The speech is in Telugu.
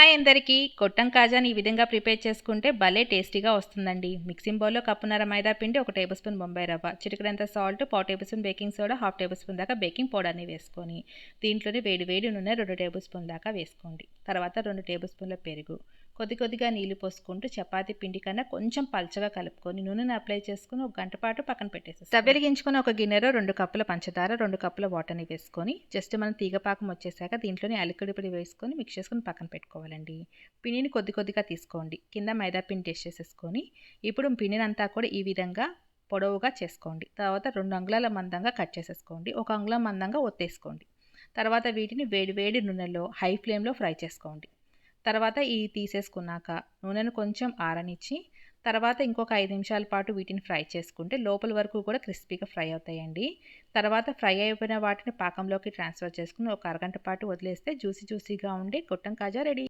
హాయ్ అందరికీ గొట్టం కాజాని ఈ విధంగా ప్రిపేర్ చేసుకుంటే భలే టేస్టీగా వస్తుందండి. మిక్సింగ్ బౌల్లో కప్పున్నర మైదా పిండి, 1 టేబుల్ స్పూన్ బొంబాయి రవ్వ, చిటికెడంత salt, 1/4 tablespoon baking soda, 1/2 tablespoon దాకా బేకింగ్ పౌడర్ని వేసుకొని దీంట్లోనే వేడి వేడి నూనె 2 టేబుల్ స్పూన్ దాకా వేసుకోండి. తర్వాత 2 టేబుల్ స్పూన్ల పెరుగు, కొద్దిగా నీళ్లు పోసుకుంటూ చపాతీ పిండి కన్నా కొంచెం పల్చగా కలుపుకొని నూనెని అప్లై చేసుకుని 1 గంట పాటు పక్కన పెట్టేసి స్టవ్ వెలిగించుకొని ఒక గిన్నెలో 2 కప్పుల పంచదార, 2 కప్పుల వాటర్ని వేసుకొని జస్ట్ మనం తీగపాకం వచ్చేసాక దీంట్లోని యాలకుడి పొడి వేసుకొని మిక్స్ చేసుకొని పక్కన పెట్టుకోవాలండి. పిండిని కొద్దిగా తీసుకోండి. కింద మైదా పిండి టెస్ట్ చేసేసుకొని ఇప్పుడు పిండిని అంతా కూడా ఈ విధంగా పొడవుగా చేసుకోండి. తర్వాత 2 అంగుళాల మందంగా కట్ చేసేసుకోండి. 1 అంగుళం మందంగా ఒత్తేసుకోండి. తర్వాత వీటిని వేడి నూనెలో హై ఫ్లేమ్లో ఫ్రై చేసుకోండి. తర్వాత ఈ తీసేసుకున్నాక నూనెను కొంచెం ఆరనిచ్చి తర్వాత ఇంకొక 5 నిమిషాల పాటు వీటిని ఫ్రై చేసుకుంటే లోపల వరకు కూడా క్రిస్పీగా ఫ్రై అవుతాయండి. తర్వాత ఫ్రై అయిపోయిన వాటిని పాకంలోకి ట్రాన్స్ఫర్ చేసుకుని ఒక అరగంట పాటు వదిలేస్తే జ్యూసీగా ఉండి గొట్టం కాజా రెడీ.